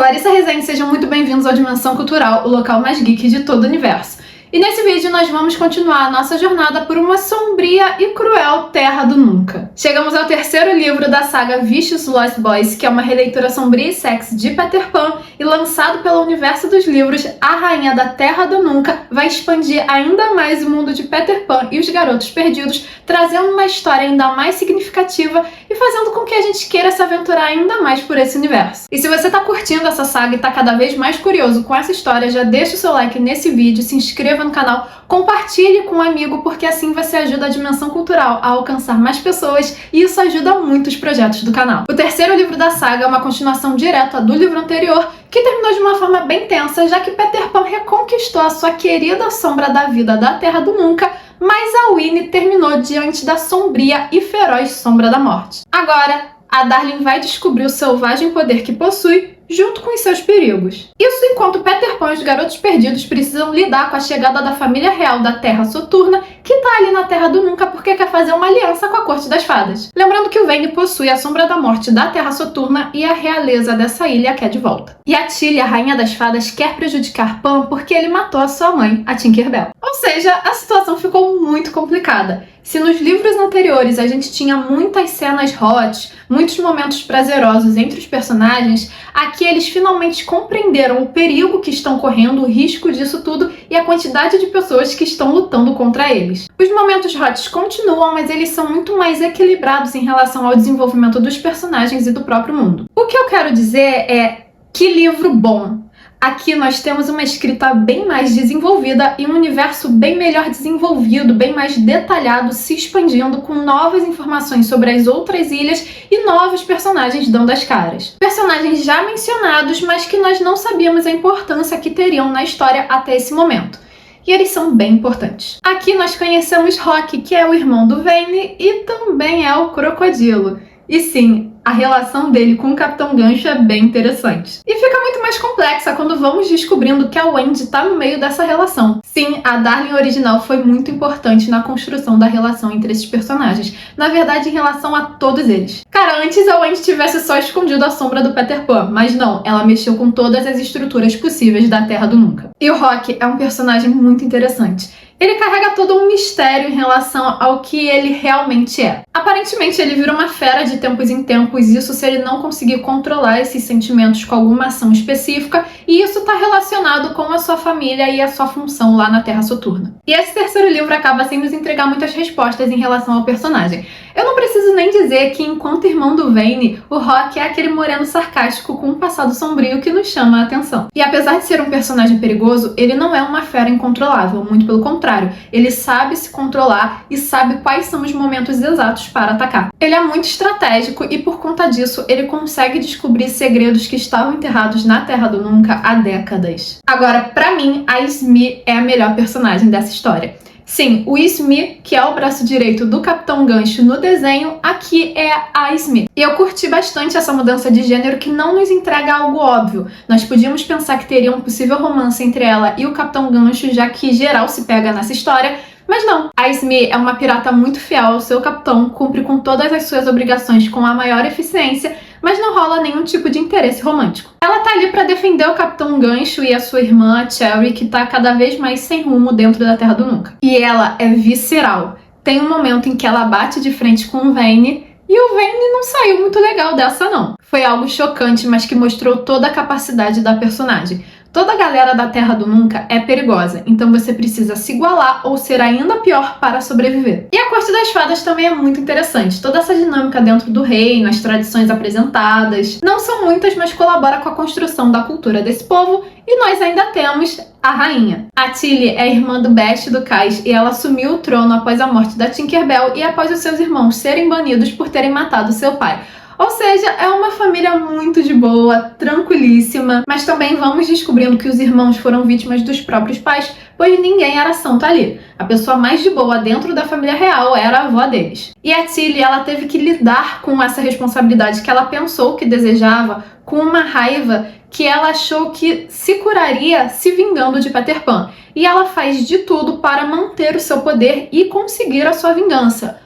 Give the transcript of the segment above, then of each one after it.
Larissa Rezende, sejam muito bem-vindos ao Dimensão Cultural, o local mais geek de todo o universo. E nesse vídeo nós vamos continuar a nossa jornada por uma sombria e cruel Terra do Nunca. Chegamos ao terceiro livro da saga Vicious Lost Boys, que é uma releitura sombria e sexy de Peter Pan, e lançado pelo universo dos livros, a Rainha da Terra do Nunca vai expandir ainda mais o mundo de Peter Pan e os Garotos Perdidos, trazendo uma história ainda mais significativa e fazendo com que a gente queira se aventurar ainda mais por esse universo. E se você tá curtindo essa saga e tá cada vez mais curioso com essa história, já deixa o seu like nesse vídeo, se inscreva no canal, compartilhe com um amigo, porque assim você ajuda a Dimensão Cultural a alcançar mais pessoas e isso ajuda muito os projetos do canal. O terceiro livro da saga é uma continuação direta do livro anterior, que terminou de uma forma bem tensa, já que Peter Pan reconquistou a sua querida sombra da vida da Terra do Nunca, mas a Winnie terminou diante da sombria e feroz Sombra da Morte. Agora, a Darling vai descobrir o selvagem poder que possui, junto com os seus perigos. Isso enquanto Peter Pan e os Garotos Perdidos precisam lidar com a chegada da família real da Terra Soturna, que tá ali na Terra do Nunca porque quer fazer uma aliança com a Corte das Fadas. Lembrando que o Vane possui a Sombra da Morte da Terra Soturna e a realeza dessa ilha quer de volta. E a Tilly, a Rainha das Fadas, quer prejudicar Pan porque ele matou a sua mãe, a Tinkerbell. Ou seja, a situação ficou muito complicada. Se nos livros anteriores a gente tinha muitas cenas hot, muitos momentos prazerosos entre os personagens, aqui eles finalmente compreenderam o perigo que estão correndo, o risco disso tudo e a quantidade de pessoas que estão lutando contra eles. Os momentos hot continuam, mas eles são muito mais equilibrados em relação ao desenvolvimento dos personagens e do próprio mundo. O que eu quero dizer é, que livro bom! Aqui nós temos uma escrita bem mais desenvolvida e um universo bem melhor desenvolvido, bem mais detalhado, se expandindo com novas informações sobre as outras ilhas e novos personagens dando as caras. Personagens já mencionados, mas que nós não sabíamos a importância que teriam na história até esse momento. E eles são bem importantes. Aqui nós conhecemos Rock, que é o irmão do Vane e também é o Crocodilo. E sim, a relação dele com o Capitão Gancho é bem interessante. E fica muito mais complexa quando vamos descobrindo que a Wendy tá no meio dessa relação. Sim, a Darling original foi muito importante na construção da relação entre esses personagens. Na verdade, em relação a todos eles. Cara, antes a Wendy tivesse só escondido a sombra do Peter Pan, mas não, ela mexeu com todas as estruturas possíveis da Terra do Nunca. E o Rock é um personagem muito interessante. Ele carrega todo um mistério em relação ao que ele realmente é. Aparentemente ele vira uma fera de tempos em tempos, isso se ele não conseguir controlar esses sentimentos com alguma ação específica, e isso está relacionado com a sua família e a sua função lá na Terra Soturna. E esse terceiro livro acaba sem nos entregar muitas respostas em relação ao personagem. Eu não preciso nem dizer que, enquanto irmão do Vane, o Rock é aquele moreno sarcástico com um passado sombrio que nos chama a atenção. E apesar de ser um personagem perigoso, ele não é uma fera incontrolável, muito pelo contrário. Ele sabe se controlar e sabe quais são os momentos exatos para atacar. Ele é muito estratégico e, por conta disso, ele consegue descobrir segredos que estavam enterrados na Terra do Nunca há décadas. Agora, pra mim, a Smee é a melhor personagem dessa história. Sim, o Smee, que é o braço direito do Capitão Gancho no desenho, aqui é a Smee. E eu curti bastante essa mudança de gênero que não nos entrega algo óbvio. Nós podíamos pensar que teria um possível romance entre ela e o Capitão Gancho, já que geral se pega nessa história, mas não. A Smee é uma pirata muito fiel ao seu capitão, cumpre com todas as suas obrigações com a maior eficiência, mas não rola nenhum tipo de interesse romântico. Ela tá ali pra defender o Capitão Gancho e a sua irmã, a Cherry, que tá cada vez mais sem rumo dentro da Terra do Nunca. E ela é visceral. Tem um momento em que ela bate de frente com o Vane, e o Vane não saiu muito legal dessa não. Foi algo chocante, mas que mostrou toda a capacidade da personagem. Toda a galera da Terra do Nunca é perigosa, então você precisa se igualar ou ser ainda pior para sobreviver. E a Corte das Fadas também é muito interessante. Toda essa dinâmica dentro do reino, as tradições apresentadas, não são muitas, mas colabora com a construção da cultura desse povo, e nós ainda temos a rainha. A Tilly é irmã do Best e do Kais, e ela assumiu o trono após a morte da Tinkerbell e após os seus irmãos serem banidos por terem matado seu pai. Ou seja, é uma família muito de boa, tranquilíssima, mas também vamos descobrindo que os irmãos foram vítimas dos próprios pais, pois ninguém era santo ali. A pessoa mais de boa dentro da família real era a avó deles. E a Tilly, ela teve que lidar com essa responsabilidade que ela pensou que desejava, com uma raiva que ela achou que se curaria se vingando de Peter Pan. E ela faz de tudo para manter o seu poder e conseguir a sua vingança.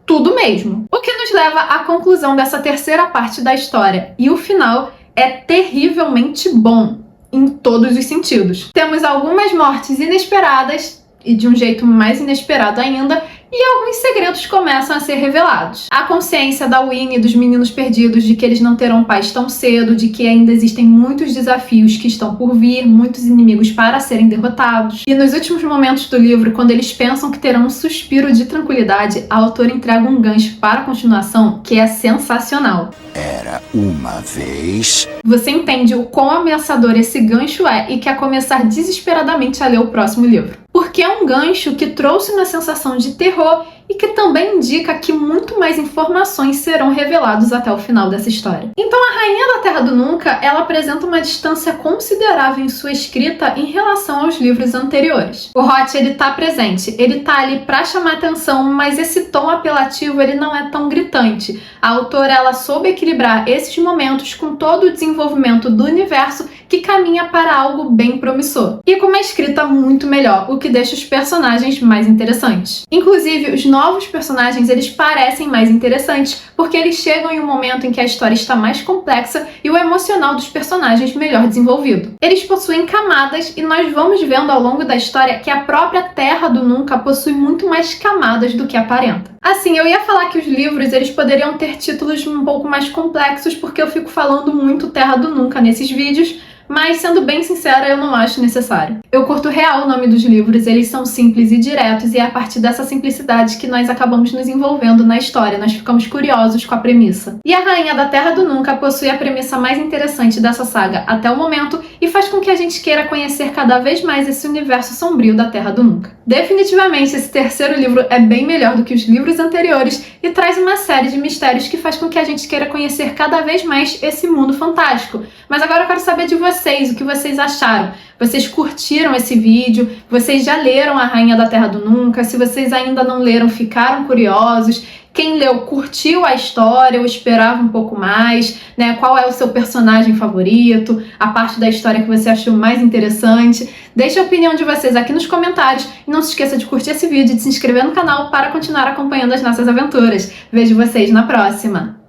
Tudo mesmo. O que nos leva à conclusão dessa terceira parte da história. E o final é terrivelmente bom em todos os sentidos. Temos algumas mortes inesperadas e de um jeito mais inesperado ainda, e alguns segredos começam a ser revelados. A consciência da Winnie e dos meninos perdidos de que eles não terão paz tão cedo, de que ainda existem muitos desafios que estão por vir, muitos inimigos para serem derrotados. E nos últimos momentos do livro, quando eles pensam que terão um suspiro de tranquilidade, a autora entrega um gancho para a continuação que é sensacional. Era uma vez... Você entende o quão ameaçador esse gancho é e quer começar desesperadamente a ler o próximo livro. Porque é um gancho que trouxe uma sensação de terror e que também indica que muito mais informações serão reveladas até o final dessa história. Então a Rainha da Terra do Nunca, ela apresenta uma distância considerável em sua escrita em relação aos livros anteriores. O Hot, ele tá presente, ele tá ali pra chamar atenção, mas esse tom apelativo, ele não é tão gritante. A autora, ela soube equilibrar esses momentos com todo o desenvolvimento do universo que caminha para algo bem promissor. E com uma escrita muito melhor, o que deixa os personagens mais interessantes. Inclusive, os novos personagens, eles parecem mais interessantes, porque eles chegam em um momento em que a história está mais complexa e o emocional dos personagens melhor desenvolvido. Eles possuem camadas e nós vamos vendo ao longo da história que a própria Terra do Nunca possui muito mais camadas do que aparenta. Assim, eu ia falar que os livros, eles poderiam ter títulos um pouco mais complexos, porque eu fico falando muito Terra do Nunca nesses vídeos, mas, sendo bem sincera, eu não acho necessário. Eu curto real o nome dos livros, eles são simples e diretos, e é a partir dessa simplicidade que nós acabamos nos envolvendo na história, nós ficamos curiosos com a premissa. E a Rainha da Terra do Nunca possui a premissa mais interessante dessa saga até o momento, e faz com que a gente queira conhecer cada vez mais esse universo sombrio da Terra do Nunca. Definitivamente, esse terceiro livro é bem melhor do que os livros anteriores, e traz uma série de mistérios que faz com que a gente queira conhecer cada vez mais esse mundo fantástico. Mas agora eu quero saber de vocês, o que vocês acharam. Vocês curtiram esse vídeo? Vocês já leram A Rainha da Terra do Nunca? Se vocês ainda não leram, ficaram curiosos? Quem leu curtiu a história ou esperava um pouco mais, né? Qual é o seu personagem favorito? A parte da história que você achou mais interessante? Deixe a opinião de vocês aqui nos comentários e não se esqueça de curtir esse vídeo e de se inscrever no canal para continuar acompanhando as nossas aventuras. Vejo vocês na próxima!